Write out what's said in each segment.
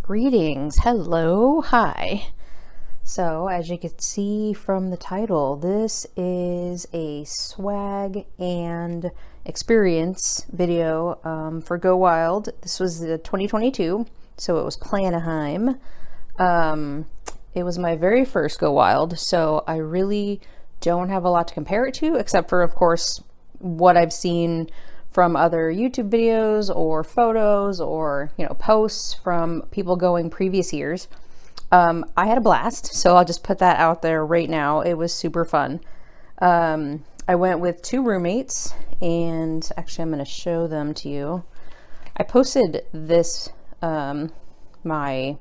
Greetings, hello, hi. So as you can see from the title, this is a swag and experience video for GoWild. This was the 2022, so it was Planaheim. It was my very first GoWild, so I really don't have a lot to compare it to, except for, of course, what I've seen from other YouTube videos or photos or, posts from people going previous years. I had a blast, so I'll just put that out there right now. It was super fun. I went with two roommates, and actually I'm going to show them to you. I posted this, my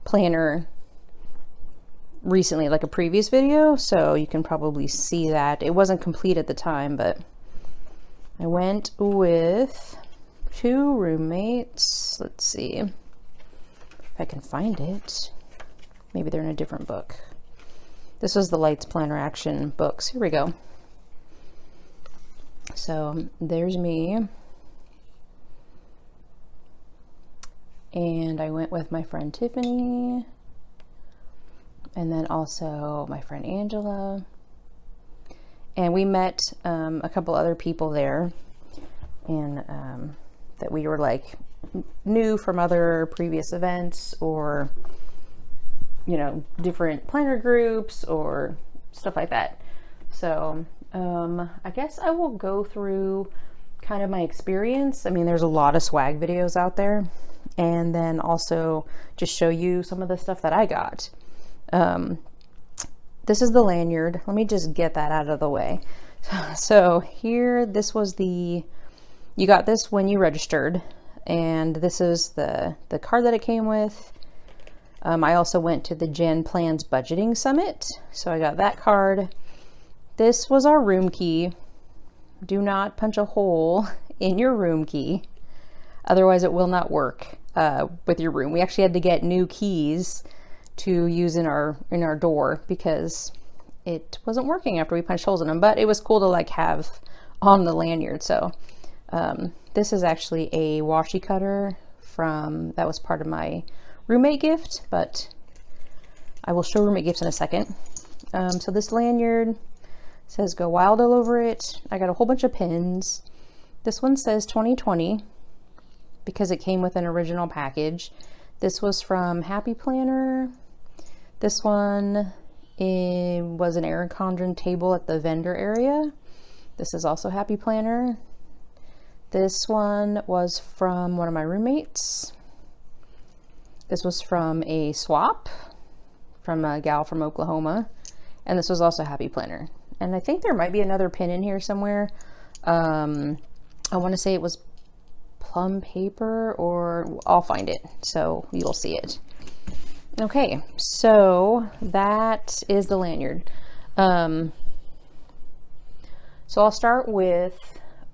planner recently, like a previous video, so you can probably see that. It wasn't complete at the time, but I went with two roommates. Let's see if I can find it. Maybe they're in a different book. This was the Lights Planner Action books. Here we go. So there's me. And I went with my friend Tiffany. And then also my friend Angela. And we met a couple other people there, and that we were like knew from other previous events or, different planner groups or stuff like that. So I guess I will go through kind of my experience. I mean, there's a lot of swag videos out there, and then also just show you some of the stuff that I got. This is the lanyard. Let me just get that out of the way. So here, this was you got this when you registered, and this is the card that it came with. I also went to the JenPlans Budgeting Summit, so I got that card. This was our room key. Do not punch a hole in your room key, otherwise it will not work with your room. We actually had to get new keys to use in our door because it wasn't working after we punched holes in them, but it was cool to have on the lanyard. So this is actually a washi cutter that was part of my roommate gift, but I will show roommate gifts in a second. So this lanyard says GoWild all over it. I got a whole bunch of pins. This one says 2020 because it came with an original package. This was from Happy Planner. This one was an Erin Condren table at the vendor area. This is also Happy Planner. This one was from one of my roommates. This was from a swap from a gal from Oklahoma. And this was also Happy Planner. And I think there might be another pin in here somewhere. I want to say it was plum paper, or I'll find it so you'll see it. Okay, so that is the lanyard. So I'll start with,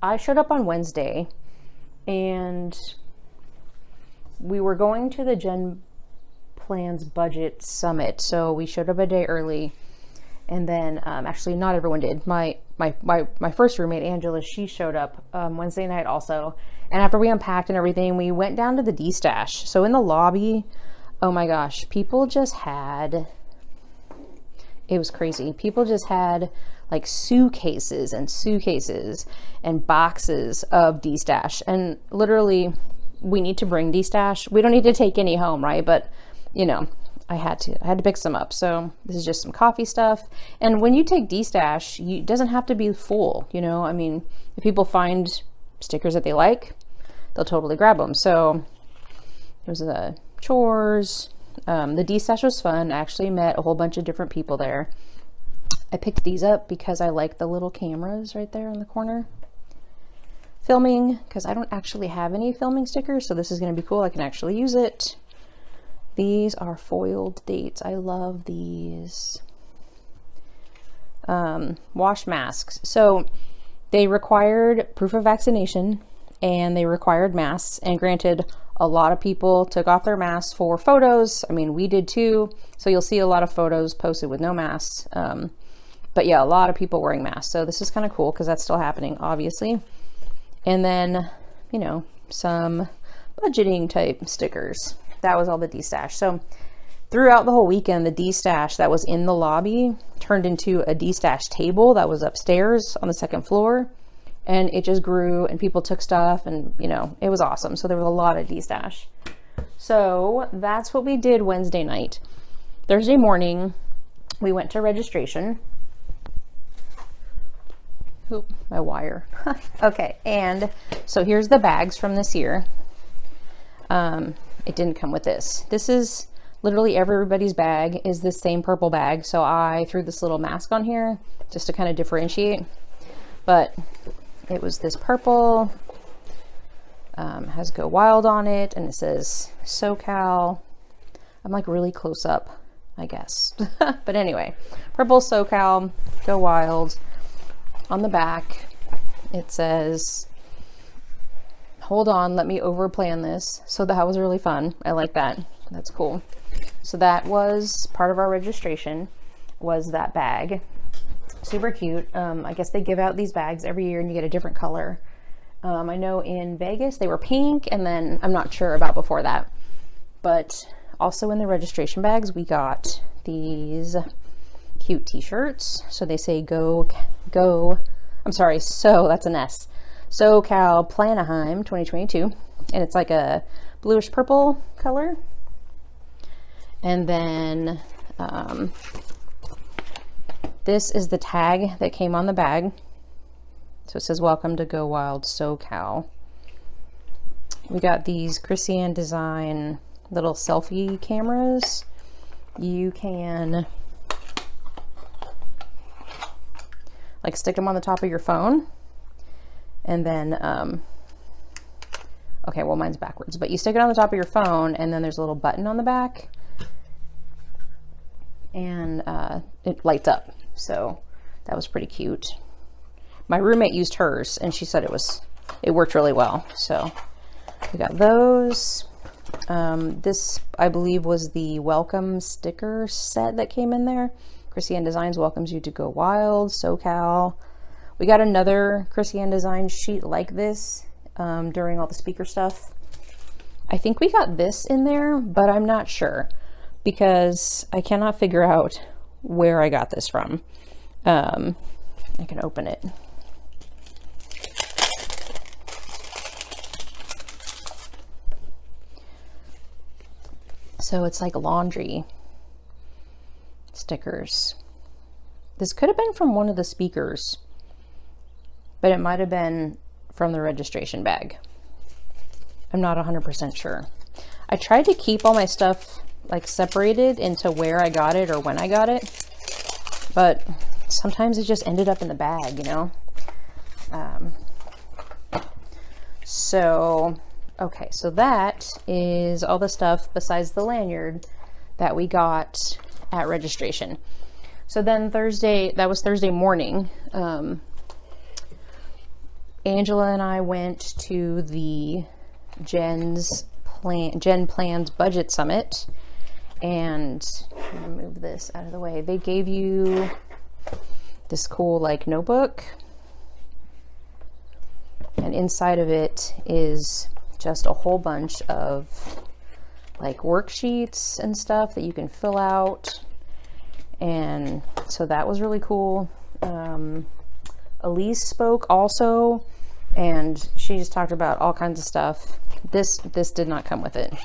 I showed up on Wednesday, and we were going to the JenPlans Budget Summit, so we showed up a day early. And then actually not everyone did. My first roommate, Angela, she showed up Wednesday night also. And after we unpacked and everything, we went down to the D-Stash. So in the lobby, oh my gosh, people just had, it was crazy. People just had like suitcases and boxes of D-Stash. And literally, we need to bring D-Stash. We don't need to take any home, right? But, I had to pick some up. So this is just some coffee stuff. And when you take D-Stash, it doesn't have to be full, I mean, if people find stickers that they like, they'll totally grab them. So it was chores. The D-Stash was fun. I actually met a whole bunch of different people there. I picked these up because I like the little cameras right there in the corner. Filming, because I don't actually have any filming stickers, so this is going to be cool. I can actually use it. These are foiled dates. I love these. Wash masks. So they required proof of vaccination, and they required masks. And granted, a lot of people took off their masks for photos. I mean, we did too. So you'll see a lot of photos posted with no masks. But yeah, a lot of people wearing masks. So this is kind of cool because that's still happening, obviously. And then, some budgeting type stickers. that was all the de-stash. So throughout the whole weekend, the de-stash that was in the lobby turned into a de-stash table that was upstairs on the second floor. And it just grew and people took stuff and, you know, it was awesome. So there was a lot of de-stash. So that's what we did Wednesday night. Thursday morning, we went to registration. Oop, my wire. Okay, and so here's the bags from this year. It didn't come with this. This is literally everybody's bag is this same purple bag. So I threw this little mask on here just to kind of differentiate. But it was this purple, has GoWild on it, and it says SoCal. I'm like really close up, I guess. But anyway, purple SoCal, GoWild. On the back, it says, hold on, let me overplan this. So that was really fun. I like that. That's cool. So that was part of our registration, was that bag. Super cute. I guess they give out these bags every year and you get a different color. I know in Vegas they were pink, and then I'm not sure about before that. But also in the registration bags, we got these cute t-shirts. So they say so that's an S. SoCal Planaheim 2022. And it's like a bluish purple color. And then this is the tag that came on the bag. So it says, welcome to GoWild SoCal. We got these Christian Design little selfie cameras. You can like stick them on the top of your phone, and then okay, well mine's backwards, but you stick it on the top of your phone and then there's a little button on the back and it lights up. So that was pretty cute. My roommate used hers and she said it worked really well. So we got those. This I believe was the welcome sticker set that came in there. Christian Designs welcomes you to GoWild SoCal. We got another Christian Design sheet like this during all the speaker stuff. I think we got this in there, but I'm not sure because I cannot figure out where I got this from. I can open it. So it's like laundry stickers. This could have been from one of the speakers, but it might have been from the registration bag. I'm not 100% sure. I tried to keep all my stuff like separated into where I got it or when I got it, but sometimes it just ended up in the bag, you know? Okay, so that is all the stuff besides the lanyard that we got at registration. So then that was Thursday morning. Angela and I went to the JenPlans Budget Summit, and I'm gonna move this out of the way. They gave you this cool like notebook, and inside of it is just a whole bunch of like worksheets and stuff that you can fill out. And so that was really cool. Elise spoke also, and she just talked about all kinds of stuff. This did not come with it.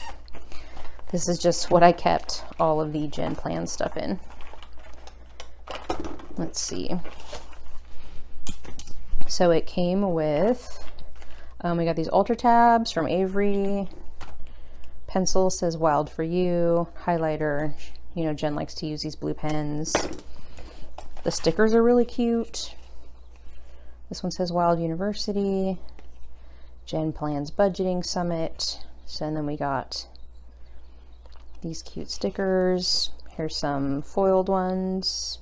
This is just what I kept all of the JenPlans stuff in. Let's see. So it came with, we got these Ultra tabs from Avery. Pencil says Wild for You. Highlighter, you know, Jen likes to use these blue pens. The stickers are really cute. This one says Wild University. JenPlans Budgeting Summit. So, and then we got these cute stickers. Here's some foiled ones.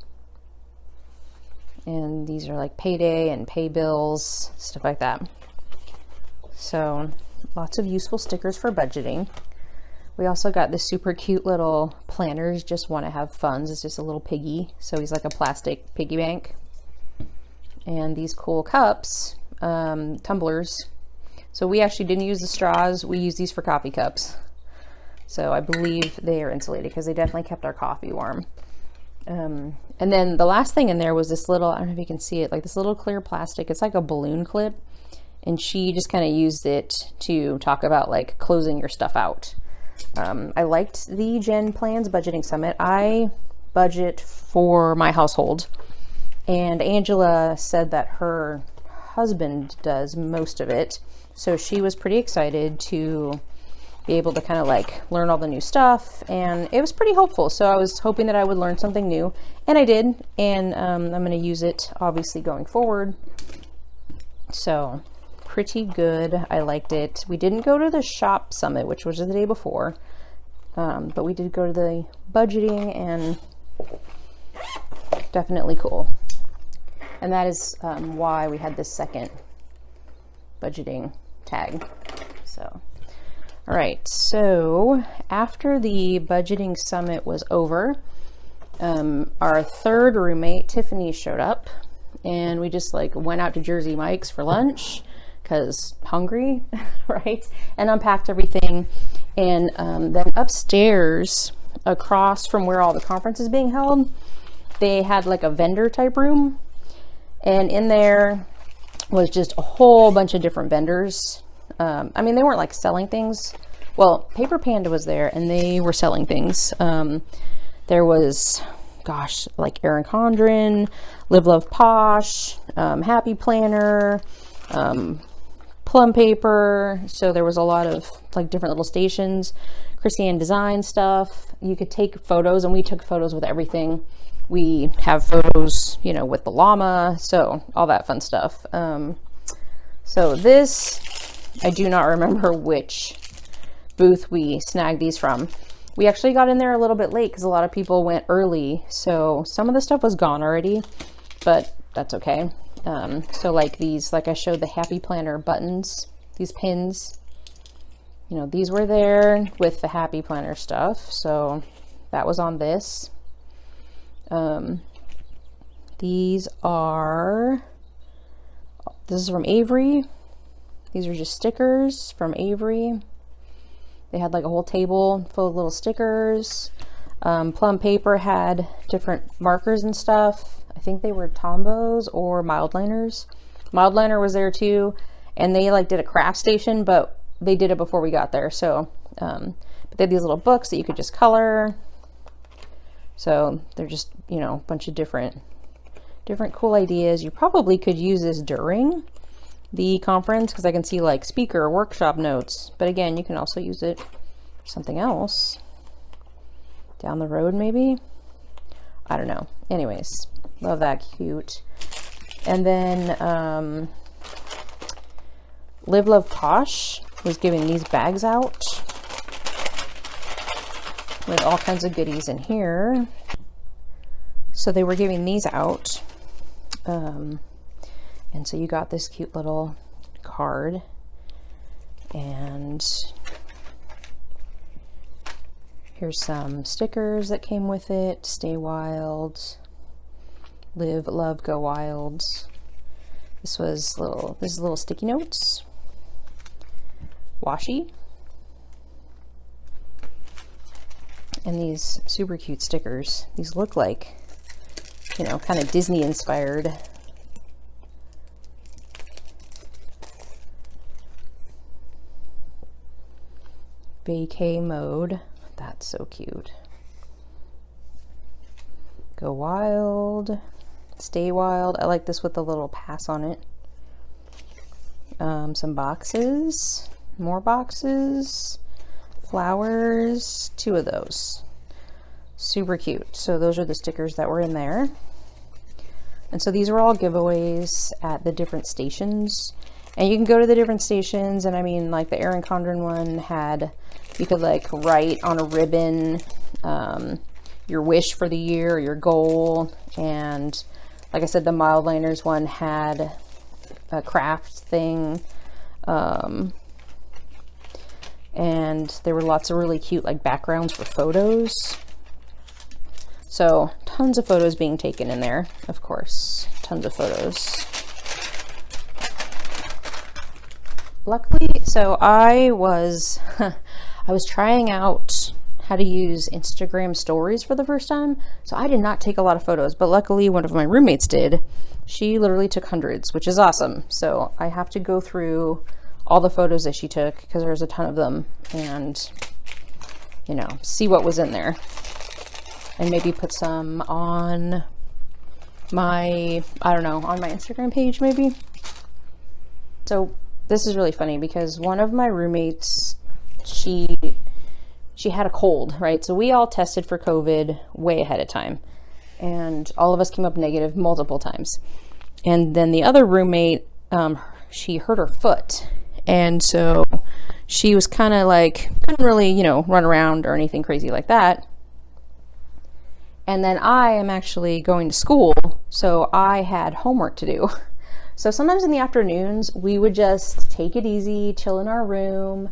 And these are like payday and pay bills, stuff like that. So lots of useful stickers for budgeting. We also got this super cute little planners, just want to have funds. It's just a little piggy. So he's like a plastic piggy bank. And these cool cups, tumblers. So we actually didn't use the straws. We use these for coffee cups. So I believe they are insulated because they definitely kept our coffee warm. And then the last thing in there was this little, I don't know if you can see it, like this little clear plastic. It's like a balloon clip. And she just kind of used it to talk about like closing your stuff out. I liked the JenPlans Budgeting Summit. I budget for my household. And Angela said that her husband does most of it. So she was pretty excited to be able to kind of like learn all the new stuff, and it was pretty helpful. So I was hoping that I would learn something new, and I did, and I'm going to use it obviously going forward. So pretty good. I liked it. We didn't go to the shop summit, which was the day before, but we did go to the budgeting, and definitely cool. And that is why we had this second budgeting tag. So all right, so after the budgeting summit was over, our third roommate, Tiffany, showed up, and we just like went out to Jersey Mike's for lunch because hungry, right? And unpacked everything. And then upstairs, across from where all the conference is being held, they had like a vendor type room. And in there was just a whole bunch of different vendors. I mean, they weren't like selling things. Well, Paper Panda was there and they were selling things. There was, gosh, like Erin Condren, Live Love Posh, Happy Planner, Plum Paper. So there was a lot of like different little stations, Christiane Design stuff. You could take photos, and we took photos with everything. We have photos, you know, with the llama. So all that fun stuff. So this, I do not remember which booth we snagged these from. We actually got in there a little bit late because a lot of people went early. So some of the stuff was gone already, but that's okay. So like these, like I showed the Happy Planner buttons, these pins, you know, these were there with the Happy Planner stuff. So that was on this. These are, this is from Avery. These are just stickers from Avery. They had like a whole table full of little stickers. Plum Paper had different markers and stuff. I think they were Tombos or Mildliners. Mildliner was there too. And they like did a craft station, but they did it before we got there. So, but they had these little books that you could just color. So they're just, you know, a bunch of different cool ideas. You probably could use this during the conference because I can see like speaker workshop notes, but again, you can also use it for something else down the road, maybe. I don't know. Anyways, love that, cute. And then Live Love Posh was giving these bags out with all kinds of goodies in here. So they were giving these out. And so you got this cute little card, and here's some stickers that came with it. Stay Wild, Live, Love, Go Wild. This is little sticky notes. Washi. And these super cute stickers. These look like, you know, kind of Disney inspired. Vacay mode. That's so cute. Go Wild. Stay Wild. I like this with the little pass on it. Some boxes. More boxes. Flowers. 2 of those. Super cute. So those are the stickers that were in there. And so these were all giveaways at the different stations. And you can go to the different stations, and I mean, like the Erin Condren one had, you could like write on a ribbon your wish for the year, or your goal. And like I said, the Mildliners one had a craft thing. And there were lots of really cute like backgrounds for photos. So tons of photos being taken in there, of course, tons of photos. Luckily, so I I was trying out how to use Instagram stories for the first time. So I did not take a lot of photos, but luckily one of my roommates did. She literally took hundreds, which is awesome. So I have to go through all the photos that she took, because there's a ton of them, and, you know, see what was in there. And maybe put some on my, I don't know, on my Instagram page maybe. So this is really funny because one of my roommates, she had a cold, right? So we all tested for COVID way ahead of time, and all of us came up negative multiple times. And then the other roommate, she hurt her foot. And so she was kind of like, couldn't really, you know, run around or anything crazy like that. And then I am actually going to school, so I had homework to do. So sometimes in the afternoons, we would just take it easy, chill in our room.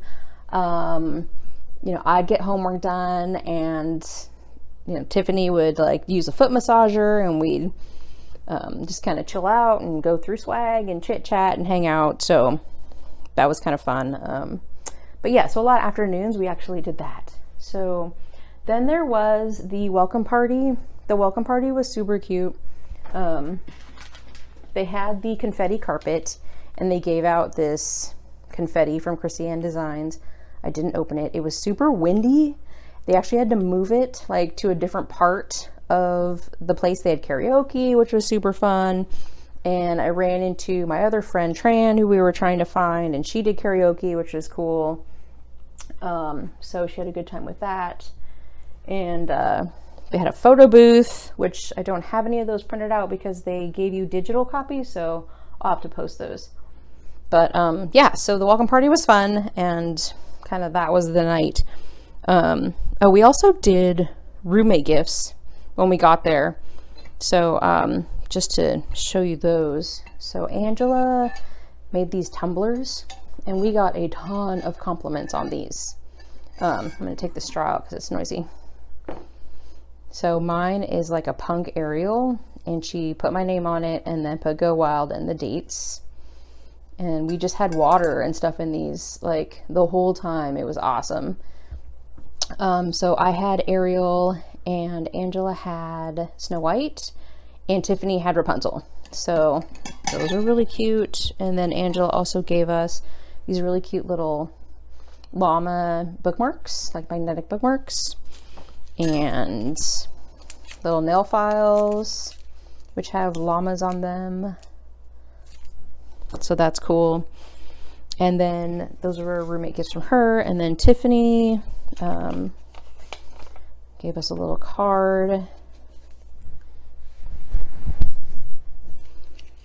You know, I'd get homework done, and, you know, Tiffany would like use a foot massager, and we'd just kind of chill out and go through swag and chit chat and hang out. So that was kind of fun. But yeah, so a lot of afternoons we actually did that. So then there was the welcome party. The welcome party was super cute. They had the confetti carpet, and they gave out this confetti from Christiane Designs. I didn't open it. It was super windy. They actually had to move it like to a different part of the place. They had karaoke, which was super fun. And I ran into my other friend Tran, who we were trying to find, and she did karaoke, which was cool. So she had a good time with that. And they had a photo booth, which I don't have any of those printed out because they gave you digital copies, so I'll have to post those. But yeah, so the welcome party was fun, and kind of that was the night. Oh, we also did roommate gifts when we got there. So just to show you those. So Angela made these tumblers, and we got a ton of compliments on these. I'm gonna take the straw out because it's noisy. So mine is like a punk Ariel, and she put my name on it and then put GoWild and the dates. And we just had water and stuff in these like the whole time. It was awesome. So I had Ariel, and Angela had Snow White, and Tiffany had Rapunzel. So those are really cute. And then Angela also gave us these really cute little llama bookmarks, like magnetic bookmarks, and little nail files, which have llamas on them. So that's cool. And then those were roommate gifts from her. And then Tiffany gave us a little card.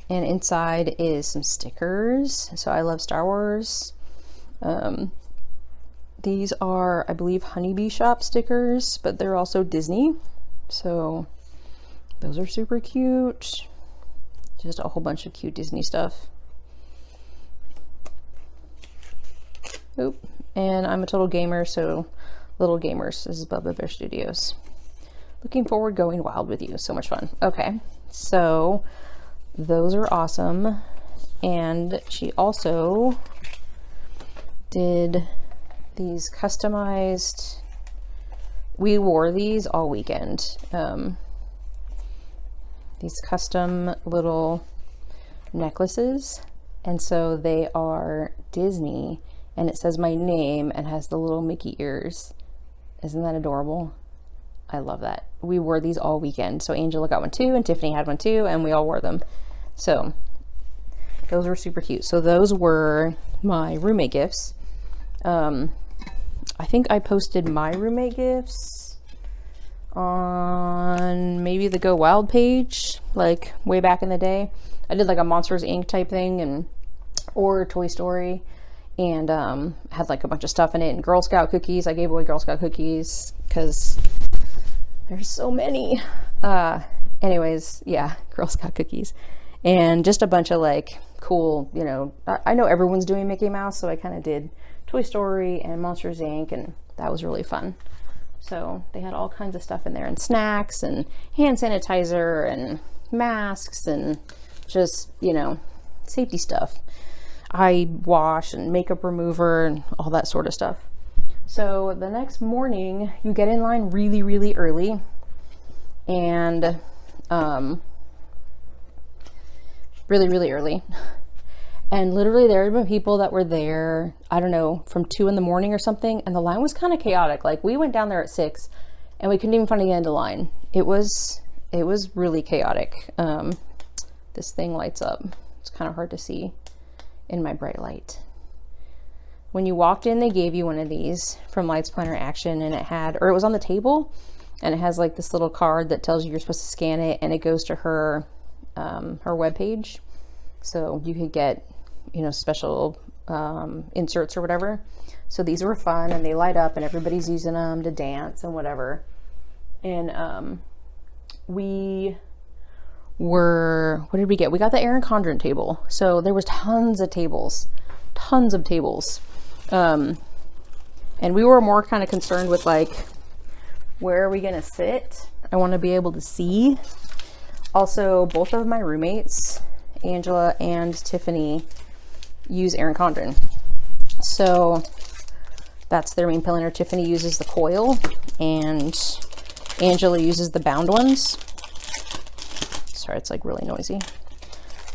And inside is some stickers. So I love Star Wars. These are, I believe, Honeybee Shop stickers, but they're also Disney. So those are super cute. Just a whole bunch of cute Disney stuff. Oop. And I'm a total gamer, so Little Gamers. This is Bubba Bear Studios. Looking forward going wild with you. So much fun. Okay, so those are awesome. And she also did these customized, we wore these all weekend. These custom little necklaces. And so they are Disney, and it says my name and has the little Mickey ears. Isn't that adorable? I love that. We wore these all weekend. So Angela got one too, and Tiffany had one too, and we all wore them. So those were super cute. So those were my roommate gifts. I think I posted my roommate gifts on maybe the GoWild page, like way back in the day. I did like a Monsters Inc. type thing, or Toy Story, and had like a bunch of stuff in it, and Girl Scout cookies. I gave away Girl Scout cookies because there's so many. Anyways, yeah, Girl Scout cookies, and just a bunch of like cool, you know, I know everyone's doing Mickey Mouse, so I kind of did Toy Story and Monsters Inc., and that was really fun. So they had all kinds of stuff in there, and snacks and hand sanitizer and masks and just, you know, safety stuff, eye wash and makeup remover and all that sort of stuff. So the next morning you get in line really, really early, and really, really early. And literally there had been people that were there, I don't know, from 2 in the morning or something. And the line was kind of chaotic. Like we went down there at 6 and we couldn't even find the end of the line. It was really chaotic. This thing lights up. It's kind of hard to see in my bright light. When you walked in, they gave you one of these from Lights Planner Action, and it was on the table, and it has like this little card that tells you you're supposed to scan it, and it goes to her webpage. So you could get, special inserts or whatever. So these were fun, and they light up, and everybody's using them to dance and whatever. And what did we get? We got the Erin Condren table. So there was tons of tables. And we were more kind of concerned with like, where are we gonna sit? I want to be able to see. Also, both of my roommates, Angela and Tiffany, use Erin Condren. So that's their main planner. Tiffany uses the coil and Angela uses the bound ones. Sorry, it's like really noisy.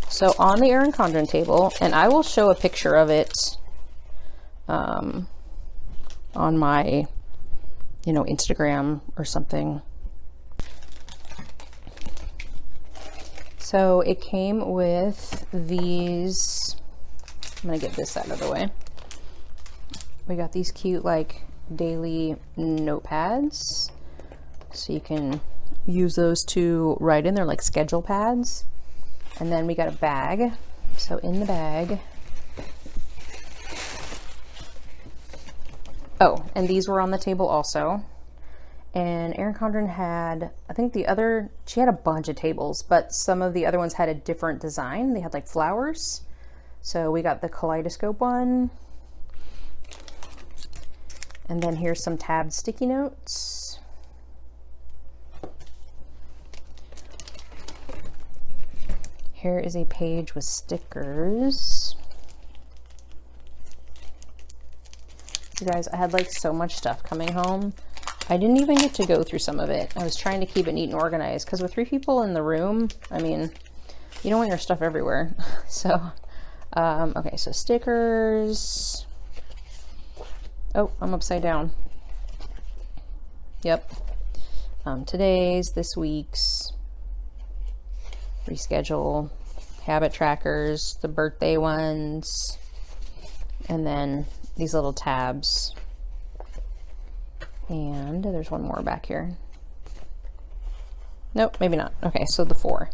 So on the Erin Condren table, and I will show a picture of it on my, Instagram or something. So it came with these, I'm gonna get this out of the way. We got these cute like daily notepads. So you can use those to write in. They're like schedule pads. And then we got a bag. So in the bag, oh, and these were on the table also. And Erin Condren had, I think she had a bunch of tables, but some of the other ones had a different design. They had like flowers. So we got the kaleidoscope one. And then here's some tabbed sticky notes. Here is a page with stickers. You guys, I had like so much stuff coming home. I didn't even get to go through some of it. I was trying to keep it neat and organized because with 3 people in the room, I mean, you don't want your stuff everywhere. So, okay, so stickers. Oh, I'm upside down. Yep. Today's, this week's, reschedule, habit trackers, the birthday ones, and then these little tabs. And there's one more back here. Nope, maybe not. Okay, so the 4.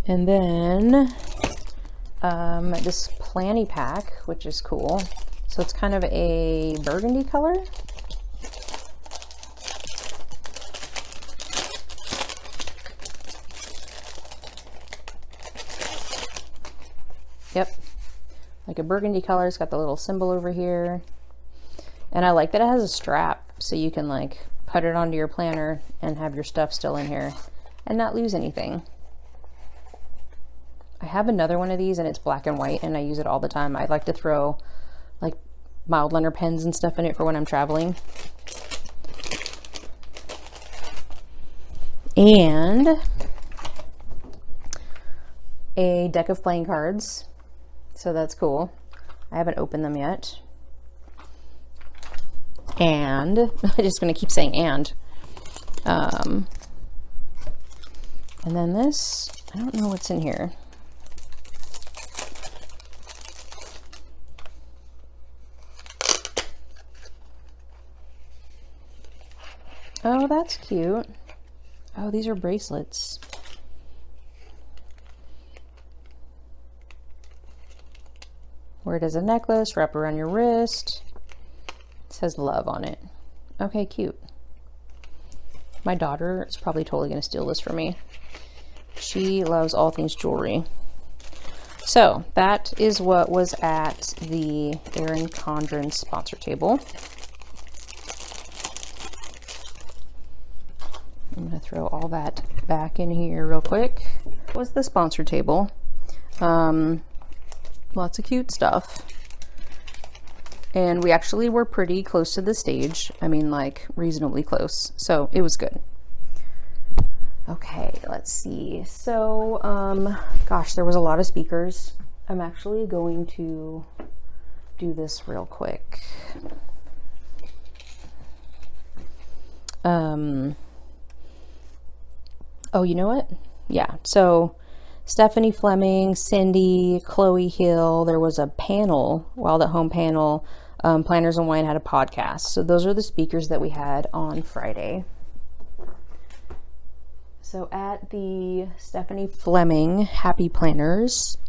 And then this Planny pack, which is cool. So it's kind of a burgundy color. Yep, like a burgundy color. It's got the little symbol over here. And I like that it has a strap, so you can like put it onto your planner and have your stuff still in here and not lose anything. I have another one of these and it's black and white and I use it all the time. I like to throw like mild liner pens and stuff in it for when I'm traveling. And a deck of playing cards. So that's cool. I haven't opened them yet. And I'm just going to keep saying and then this, I don't know what's in here. Oh, that's cute. Oh, these are bracelets. Wear it as a necklace, wrap around your wrist. It says love on it. Okay, cute. My daughter is probably totally going to steal this from me. She loves all things jewelry. So that is what was at the Erin Condren sponsor table. I'm going to throw all that back in here real quick. Was the sponsor table. Lots of cute stuff. And we actually were pretty close to the stage. I mean, like reasonably close. So it was good. Okay, let's see. So, gosh, there was a lot of speakers. I'm actually going to do this real quick. Oh, you know what? Yeah, so Stephanie Fleming, Cindy, Chloe Hill, there was a panel, Wild at Home panel. Planners and Wine had a podcast. So those are the speakers that we had on Friday. So at the Stephanie Fleming Happy Planners,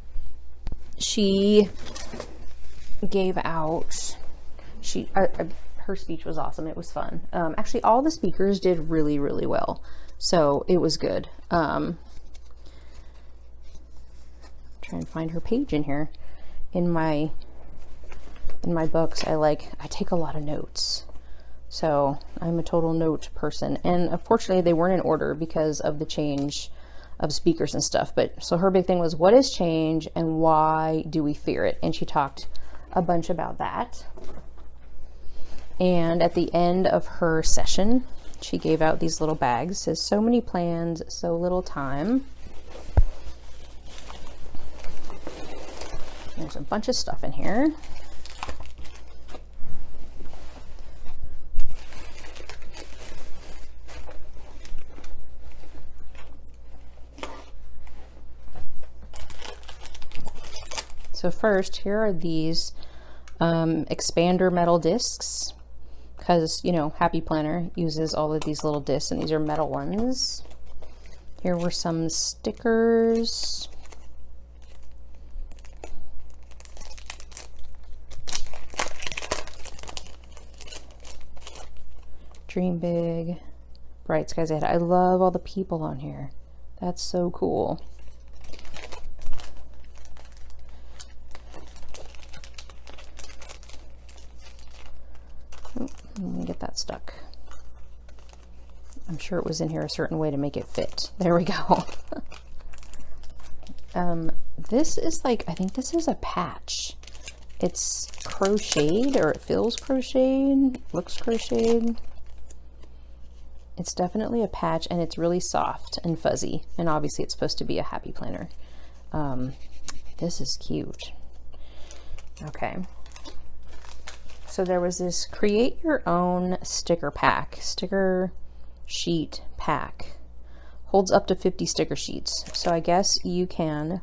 she gave out, her speech was awesome. It was fun. Actually, all the speakers did really, really well. So it was good. Try and find her page in here. In my books, I take a lot of notes. So I'm a total note person. And unfortunately, they weren't in order because of the change of speakers and stuff. But so her big thing was, what is change and why do we fear it? And she talked a bunch about that. And at the end of her session, she gave out these little bags. It says, so many plans, so little time. There's a bunch of stuff in here. So first, here are these expander metal discs, because, you know, Happy Planner uses all of these little discs, and these are metal ones. Here were some stickers. Dream big, bright skies ahead. I love all the people on here. That's so cool. Let me get that stuck. I'm sure it was in here a certain way to make it fit. There we go. This is like, I think this is a patch. It's crocheted, or it feels crocheted, looks crocheted. It's definitely a patch, and it's really soft and fuzzy. And obviously it's supposed to be a Happy Planner. This is cute. Okay. So there was this create your own sticker pack, sticker sheet pack. Holds up to 50 sticker sheets. So I guess you can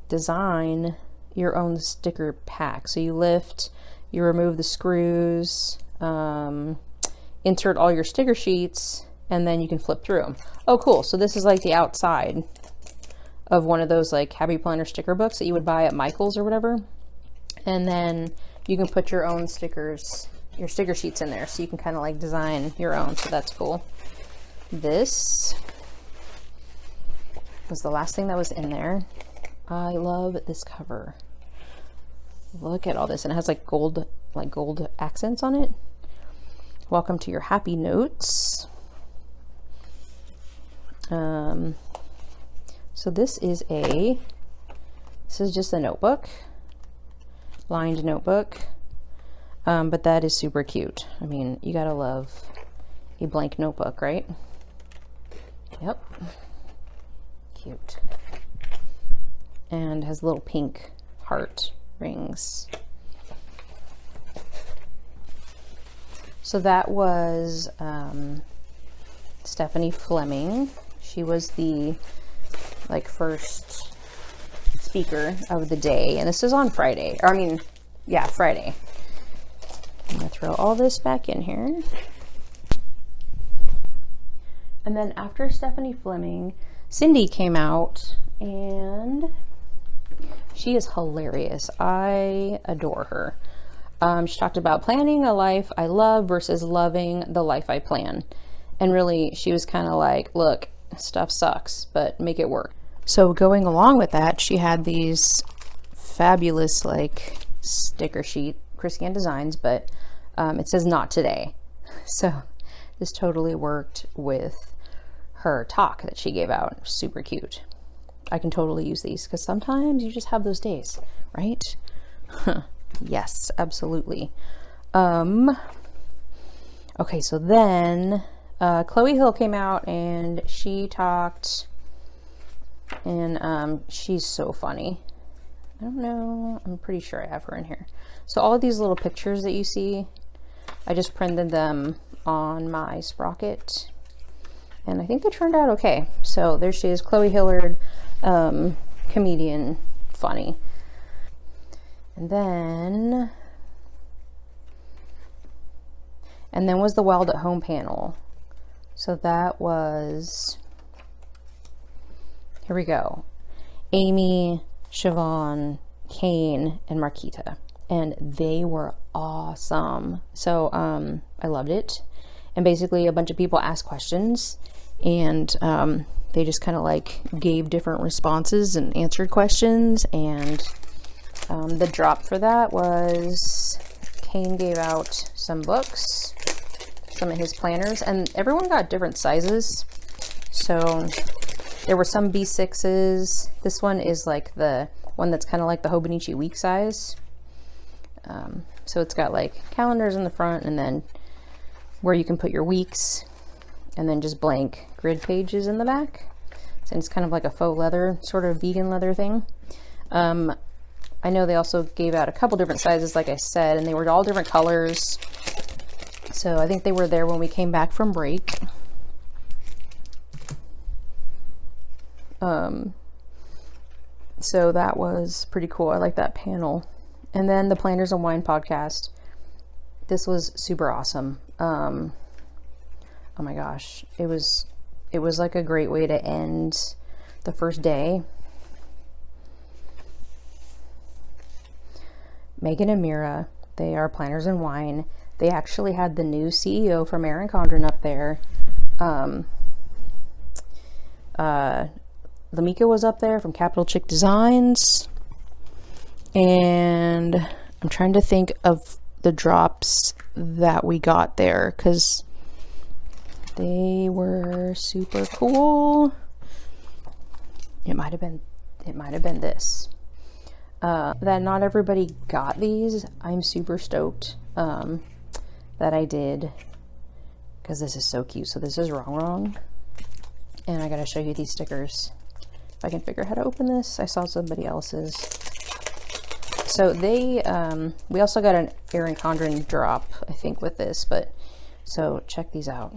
design your own sticker pack. So you lift, you remove the screws, insert all your sticker sheets, and then you can flip through them. Oh, cool. So this is like the outside of one of those like Happy Planner sticker books that you would buy at Michael's or whatever. And then you can put your own stickers, your sticker sheets in there, so you can kind of like design your own. So that's cool. This was the last thing that was in there. I love this cover. Look at all this, and it has like gold accents on it. Welcome to your happy notes. So this is just a notebook. Lined notebook, but that is super cute. I mean, you gotta love a blank notebook, right? Yep, cute. And has little pink heart rings. So that was Stephanie Fleming. She was the first speaker of the day, and this is on Friday, or I mean, yeah, Friday. I'm gonna throw all this back in here. And then after Stephanie Fleming, Cindy came out, and she is hilarious. I adore her. She talked about planning a life I love versus loving the life I plan. And really, she was kind of like, look, stuff sucks, but make it work. So going along with that, she had these fabulous sticker sheet, Christian Designs, but it says not today. So this totally worked with her talk that she gave out. Super cute. I can totally use these because sometimes you just have those days, right? Yes, absolutely. Okay, so then Chloe Hill came out and she talked, and she's so funny. I don't know, I'm pretty sure I have her in here. So all of these little pictures that you see, I just printed them on my Sprocket, and I think they turned out okay. So there she is, Chloe Hillard, comedian, funny. And then was the Wild at Home panel. So that was, here we go, Amy, Siobhan, Kane, and Marquita. And they were awesome. So I loved it. And basically a bunch of people asked questions, and they just kind of like gave different responses and answered questions. And the drop for that was Kane gave out some books, some of his planners, and everyone got different sizes. So there were some B6s. This one is like the one that's kind of like the Hobonichi week size. So it's got like calendars in the front, and then where you can put your weeks, and then just blank grid pages in the back. So it's kind of like a faux leather, sort of vegan leather thing. I know they also gave out a couple different sizes, like I said, and they were all different colors. So I think they were there when we came back from break. So that was pretty cool. I like that panel. And then the Planners and Wine podcast. This was super awesome. Oh my gosh. It was like a great way to end the first day. Megan and Mira, they are Planners and Wine. They actually had the new CEO from Erin Condren up there. Lamika was up there from Capital Chick Designs. And I'm trying to think of the drops that we got there, because they were super cool. It might have been this. That not everybody got these. I'm super stoked that I did, because this is so cute. So this is wrong, and I gotta show you these stickers. If I can figure out how to open this. I saw somebody else's. So they we also got an Erin Condren drop, I think, with this, but so check these out.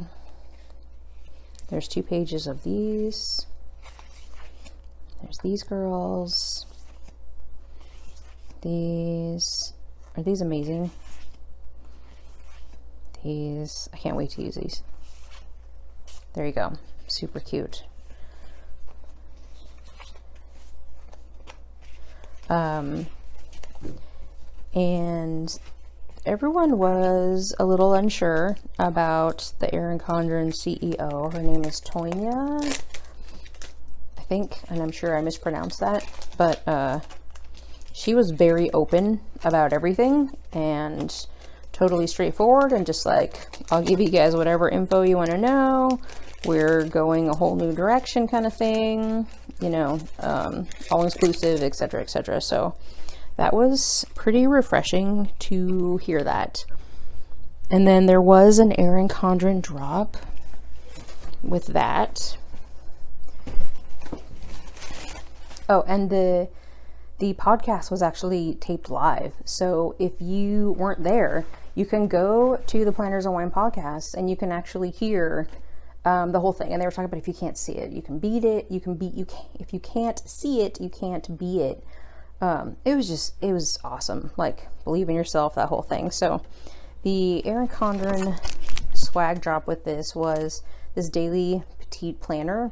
There's 2 pages of these. There's these girls. Are these amazing? These, I can't wait to use these. There you go. Super cute. And everyone was a little unsure about the Erin Condren CEO. Her name is Tonya, I think, and I'm sure I mispronounced that, but she was very open about everything and totally straightforward, and just like, I'll give you guys whatever info you want to know. We're going a whole new direction kind of thing, you know, all inclusive, etc., etc. So that was pretty refreshing to hear that. And then there was an Erin Condren drop with that. Oh, and the podcast was actually taped live. So if you weren't there, you can go to the Planners and Wine podcast and you can actually hear the whole thing. And they were talking about, if you can't see it, you can beat it. If you can't see it, you can't be it. It was awesome. Like, believe in yourself, that whole thing. So the Erin Condren swag drop with this was this daily petite planner.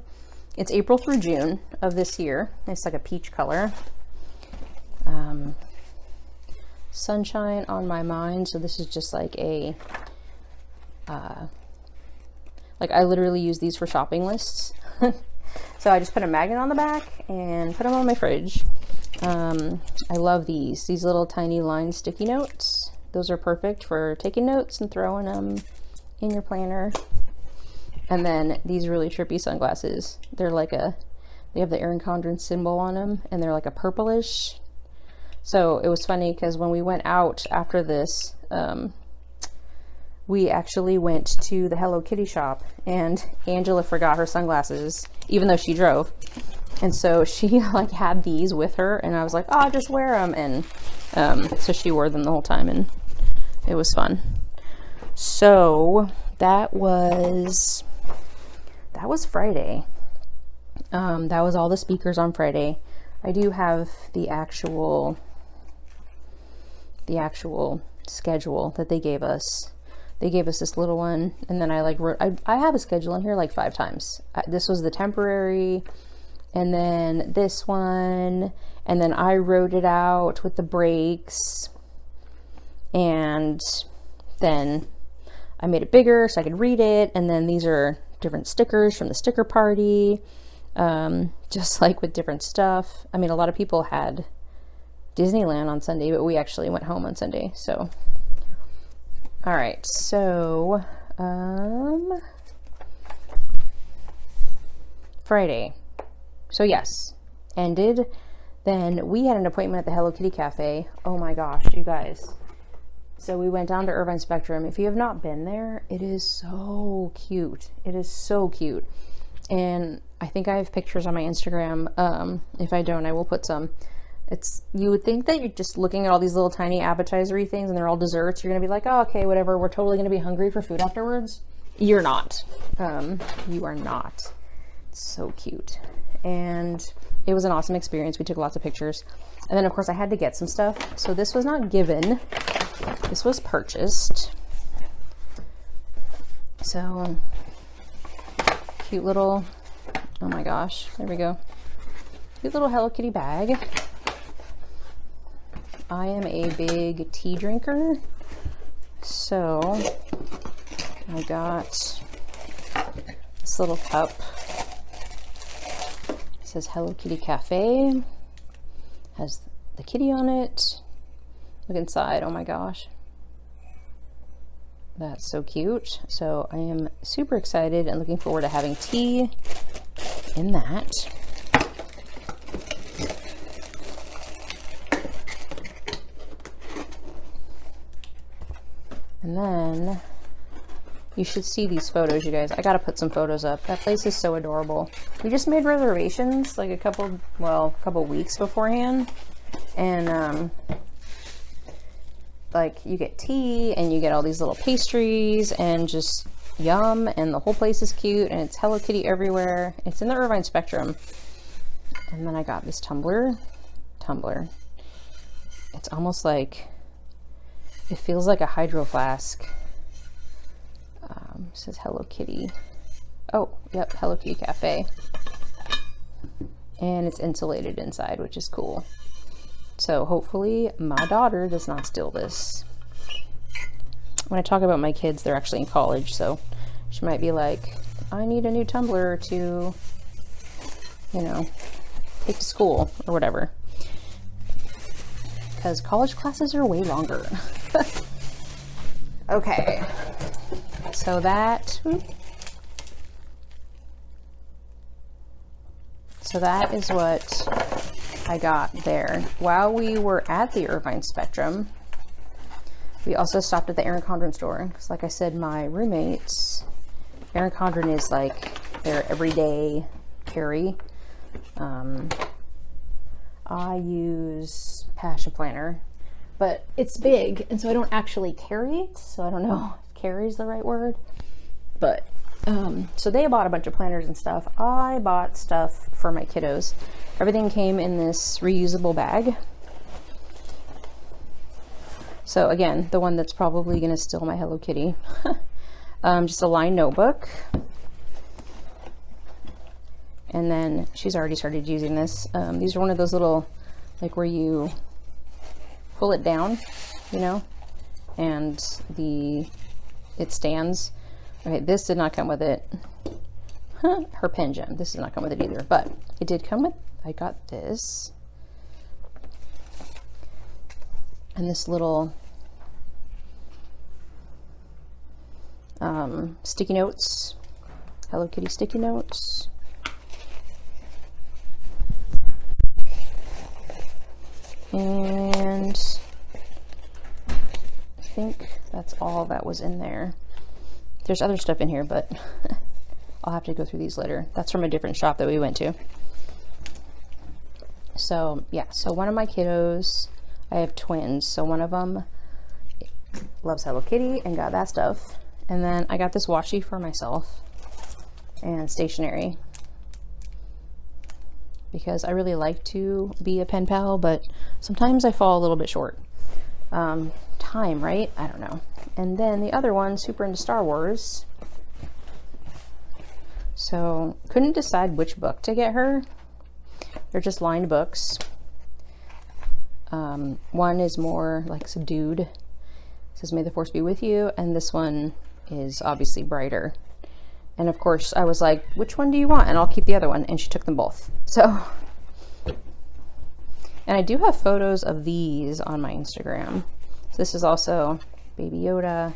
It's April through June of this year. It's like a peach color. Sunshine on my mind. So this is just like a, like, I literally use these for shopping lists. So I just put a magnet on the back and put them on my fridge. I love these little tiny line sticky notes. Those are perfect for taking notes and throwing them in your planner. And then these really trippy sunglasses. They're like they have the Erin Condren symbol on them, and they're like a purplish So it was funny because when we went out after this, we actually went to the Hello Kitty shop, and Angela forgot her sunglasses, even though she drove. And so she like had these with her, and I was like, oh, just wear them. And so she wore them the whole time, and it was fun. So that was Friday. That was all the speakers on Friday. I do have the actual schedule that they gave us. They gave us this little one, and then I like wrote, I have a schedule in here like 5 times. This was the temporary, and then this one, and then I wrote it out with the breaks, and then I made it bigger so I could read it, and then these are different stickers from the sticker party, just like with different stuff. I mean, a lot of people had Disneyland on Sunday, but we actually went home on Sunday, so. All right, so Friday. So yes, ended. Then we had an appointment at the Hello Kitty Cafe. Oh my gosh, you guys. So we went down to Irvine Spectrum. If you have not been there, it is so cute. It is so cute. And I think I have pictures on my Instagram. If I don't, I will put some. You would think that you're just looking at all these little tiny appetizer-y things and they're all desserts. You're going to be like, oh, okay, whatever. We're totally going to be hungry for food afterwards. You're not. You are not. It's so cute. And it was an awesome experience. We took lots of pictures. And then, of course, I had to get some stuff. So this was not given. This was purchased. So, cute little, oh my gosh, there we go. Cute little Hello Kitty bag. I am a big tea drinker, so I got this little cup. It says Hello Kitty Cafe, has the kitty on it. Look inside, oh my gosh. That's so cute. So I am super excited and looking forward to having tea in that. And then you should see these photos, you guys. I gotta put some photos up. That place is so adorable. We just made reservations like a couple weeks beforehand. And like you get tea and you get all these little pastries and just yum, and the whole place is cute, and it's Hello Kitty everywhere. It's in the Irvine Spectrum. And then I got this tumbler. It's almost like, it feels like a hydro flask. It says Hello Kitty. Oh, yep, Hello Kitty Cafe. And it's insulated inside, which is cool. So hopefully my daughter does not steal this. When I talk about my kids, they're actually in college, so she might be like, I need a new tumbler to, you know, take to school or whatever. Because college classes are way longer. Okay, so that is what I got there. While we were at the Irvine Spectrum, we also stopped at the Erin Condren store. Because like I said, my roommates, Erin Condren is like their everyday carry. I use Passion Planner, but it's big, and so I don't actually carry it, so I don't know if carry is the right word. But so they bought a bunch of planners and stuff. I bought stuff for my kiddos. Everything came in this reusable bag. So again, the one that's probably gonna steal my Hello Kitty. Just a lined notebook. And then she's already started using this. These are one of those little, like where you pull it down, you know, and it stands. Okay, this did not come with it. Her pen gem. This did not come with it either, but it did come with, I got this. And this little sticky notes, Hello Kitty sticky notes. And I think that's all that was in there. There's other stuff in here, but I'll have to go through these later. That's from a different shop that we went to. So yeah, so one of my kiddos, I have twins, so one of them loves Hello Kitty and got that stuff. And then I got this washi for myself and stationery, because I really like to be a pen pal, but sometimes I fall a little bit short. Time, right? I don't know. And then the other one, super into Star Wars. So couldn't decide which book to get her. They're just lined books. One is more like subdued. It says, "May the Force be with you." And this one is obviously brighter. And of course I was like, which one do you want? And I'll keep the other one. And she took them both. So, and I do have photos of these on my Instagram. So this is also Baby Yoda,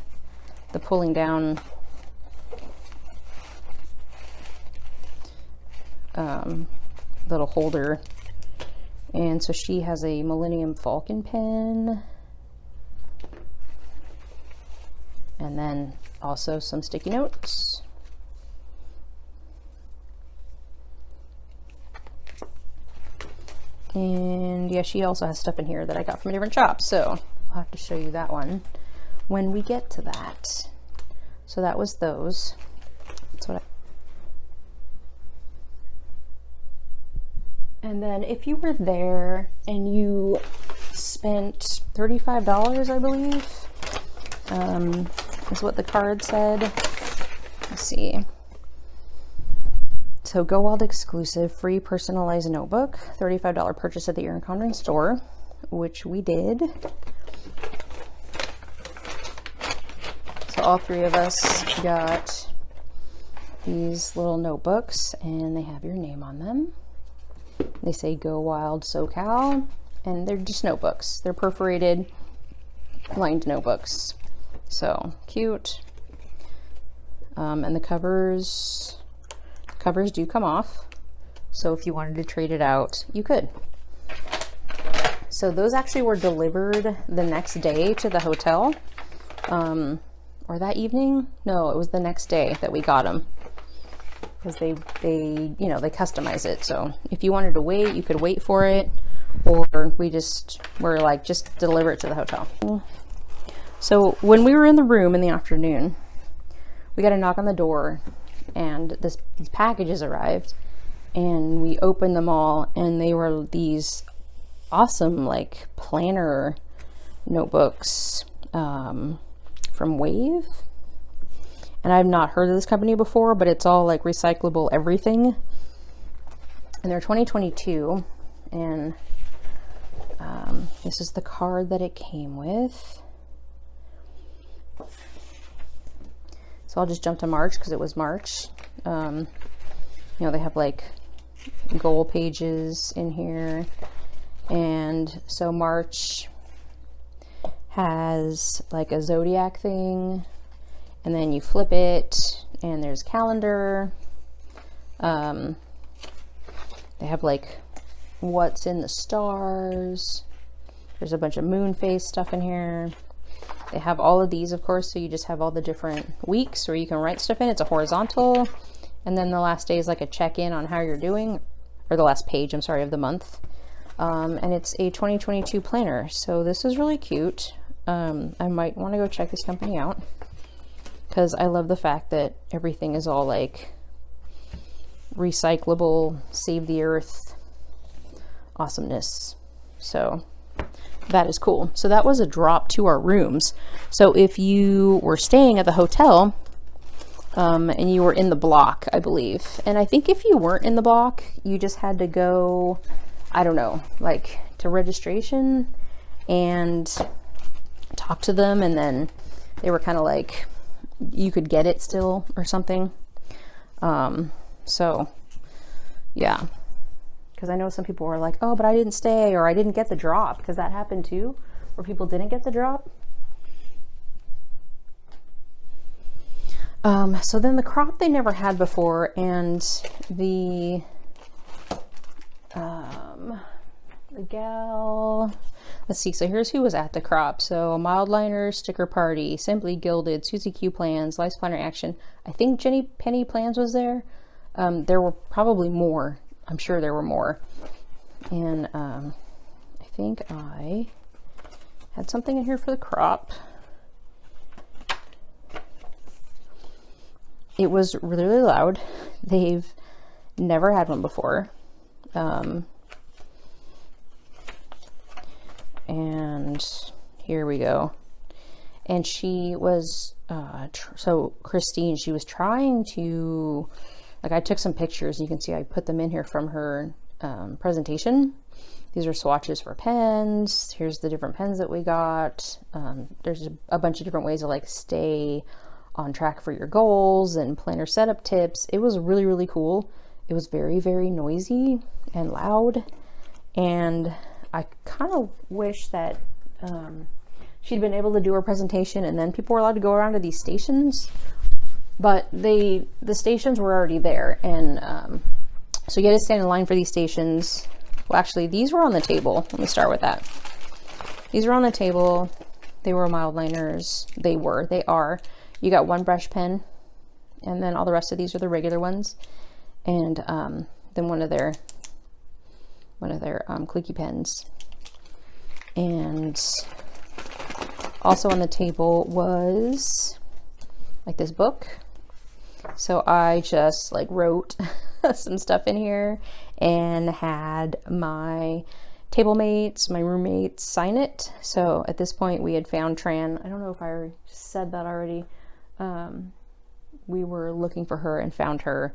the pulling down little holder. And so she has a Millennium Falcon pen. And then also some sticky notes. And yeah, she also has stuff in here that I got from a different shop. So I'll have to show you that one when we get to that. So that was those. That's what And then if you were there and you spent $35, I believe, is what the card said. Let's see. So GoWild exclusive free personalized notebook, $35 purchase at the Erin Condren store, which we did. So all three of us got these little notebooks, and they have your name on them. They say GoWild SoCal, and they're just notebooks. They're perforated, lined notebooks. So cute. And the covers do come off. So if you wanted to trade it out, you could. So those actually were delivered the next day to the hotel. Or that evening? No, it was the next day that we got them. Because they you know, they customize it. So if you wanted to wait, you could wait for it, or we just were like, just deliver it to the hotel. So when we were in the room in the afternoon, we got a knock on the door, and these packages arrived, and we opened them all, and they were these awesome like planner notebooks from Wave. And I've not heard of this company before, but it's all like recyclable everything. And they're 2022. And this is the card that it came with. So I'll just jump to March because it was March. You know, they have like goal pages in here. And so March has like a zodiac thing. And then you flip it, and there's a calendar. They have like what's in the stars. There's a bunch of moon phase stuff in here. They have all of these, of course, so you just have all the different weeks where you can write stuff in. It's a horizontal. And then the last day is like a check-in on how you're doing, or the last page, I'm sorry, of the month. And it's a 2022 planner. So this is really cute. I might want to go check this company out, because I love the fact that everything is all like recyclable, save the earth awesomeness. So that is cool. So that was a drop to our rooms. So if you were staying at the hotel and you were in the block, I believe, and I think if you weren't in the block, you just had to go, I don't know, like to registration and talk to them, and then they were kind of like, you could get it still or something. So yeah, because I know some people were like, oh, but I didn't stay, or I didn't get the drop, because that happened too, where people didn't get the drop. So then the crop they never had before, and the gal, Let's see, so here's who was at the crop. So Mildliner, Sticker Party, Simply Gilded, Susie Q Plans, Life's Planner Action. I think Jenny Penny Plans was there. There were probably more. I'm sure there were more. And I think I had something in here for the crop. It was really, really loud. They've never had one before. And here we go. And she was, so Christine, she was trying to, like, I took some pictures. You can see I put them in here from her presentation. These are swatches for pens. Here's the different pens that we got. There's a bunch of different ways to like stay on track for your goals and planner setup tips. It was really, really cool. It was very, very noisy and loud. And I kind of wish that she'd been able to do her presentation and then people were allowed to go around to these stations, but the stations were already there. And so you had to stand in line for these stations. Well, actually, these were on the table. Let me start with that. These were on the table. They were Mildliners. They are. You got one brush pen, and then all the rest of these are the regular ones. And then one of their clicky pens. And also on the table was like this book. So I just like wrote some stuff in here and had my tablemates, my roommates sign it. So at this point we had found Tran. I don't know if I said that already. We were looking for her and found her,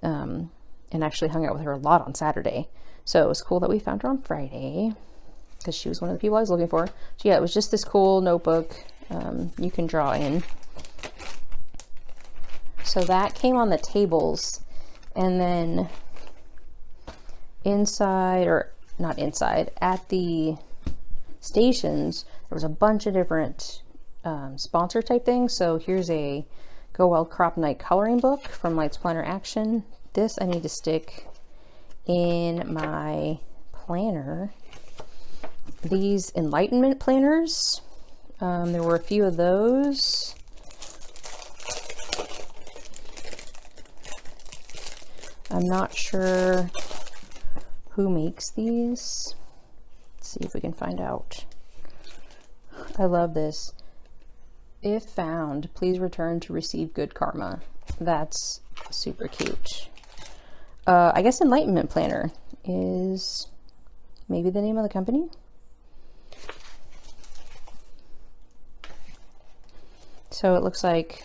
and actually hung out with her a lot on Saturday. So it was cool that we found her on Friday because she was one of the people I was looking for. So yeah, it was just this cool notebook you can draw in. So that came on the tables, and then inside, or not inside, at the stations, there was a bunch of different sponsor type things. So here's a GoWild Crop Night coloring book from Life's Planner Action. This I need to stick in my planner. These enlightenment planners, there were a few of those. I'm not sure who makes these. Let's see if we can find out. I love this. If found, please return to receive good karma. That's super cute. I guess Enlightenment Planner is maybe the name of the company. So it looks like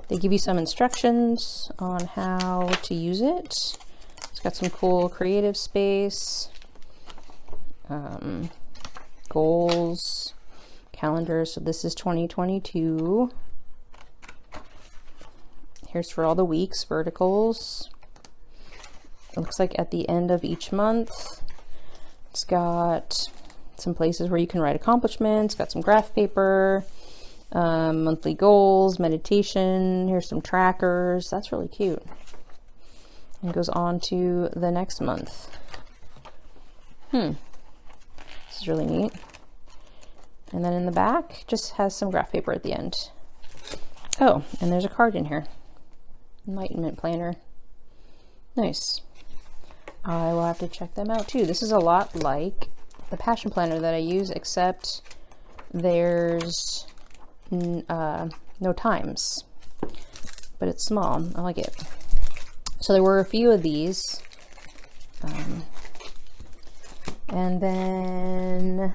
they give you some instructions on how to use it. It's got some cool creative space, goals, calendars. So this is 2022. Here's for all the weeks, verticals. It looks like at the end of each month, it's got some places where you can write accomplishments, got some graph paper, monthly goals, meditation. Here's some trackers. That's really cute. And goes on to the next month. This is really neat. And then in the back, just has some graph paper at the end. Oh, and there's a card in here. Enlightenment Planner. Nice. I will have to check them out too. This is a lot like the Passion Planner that I use, except there's no times, but it's small. I like it. So there were a few of these, and then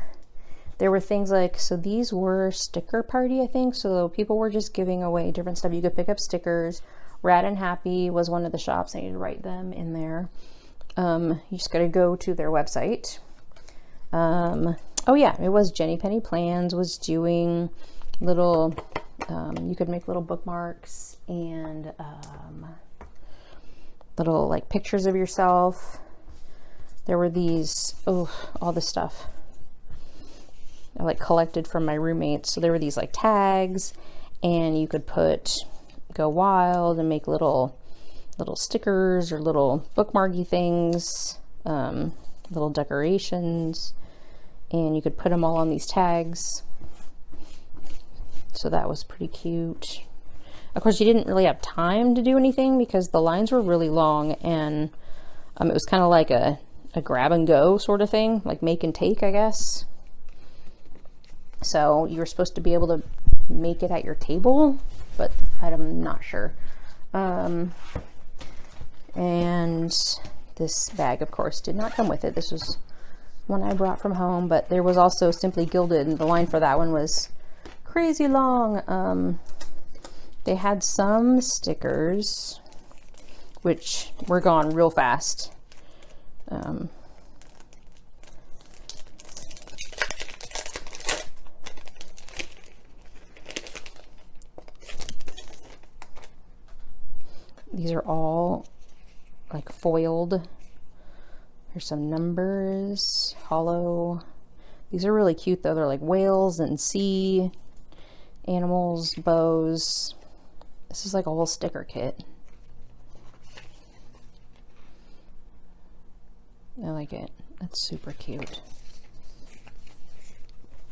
there were things like, so these were Sticker Party, I think. So people were just giving away different stuff. You could pick up stickers. Rad and Happy was one of the shops. I need to write them in there. You just got to go to their website. Oh yeah, it was Jenny Penny Plans was doing little, you could make little bookmarks and little like pictures of yourself. There were these, all this stuff I like collected from my roommates. So there were these like tags, and you could put Go Wild and make little stickers or little bookmarky things, little decorations. and you could put them all on these tags. So that was pretty cute. Of course, you didn't really have time to do anything because the lines were really long, and it was kind of like a grab and go sort of thing, like make and take, I guess. So you were supposed to be able to make it at your table, but I'm not sure. And this bag, of course, did not come with it. This was one I brought from home, but there was also Simply Gilded, and the line for that one was crazy long. They had some stickers, which were gone real fast. These are all like foiled. There's some numbers, hollow. These are really cute though. They're like whales and sea animals, bows. This is like a whole sticker kit. I like it. That's super cute.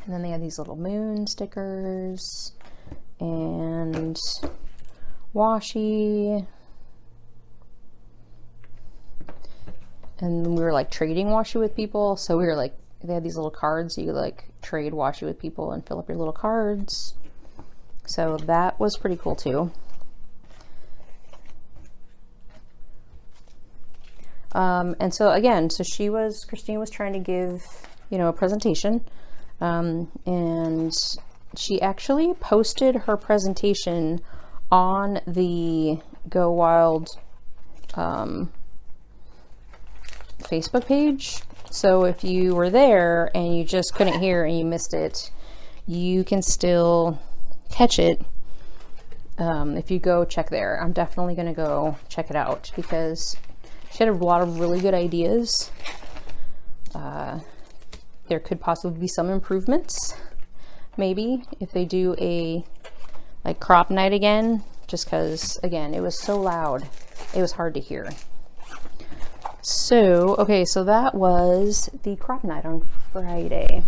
And then they have these little moon stickers and washi. And we were like trading washi with people. So we were like, they had these little cards. So you could like trade washi with people and fill up your little cards. So that was pretty cool too. And so again, so Christine was trying to give, you know, a presentation, and she actually posted her presentation on the GoWild, Facebook page. So if you were there and you just couldn't hear and you missed it, you can still catch it. If you go check there, I'm definitely going to go check it out because she had a lot of really good ideas. There could possibly be some improvements, maybe if they do a like crop night again, just because again, it was so loud, it was hard to hear. So, okay, so that was the crop night on Friday.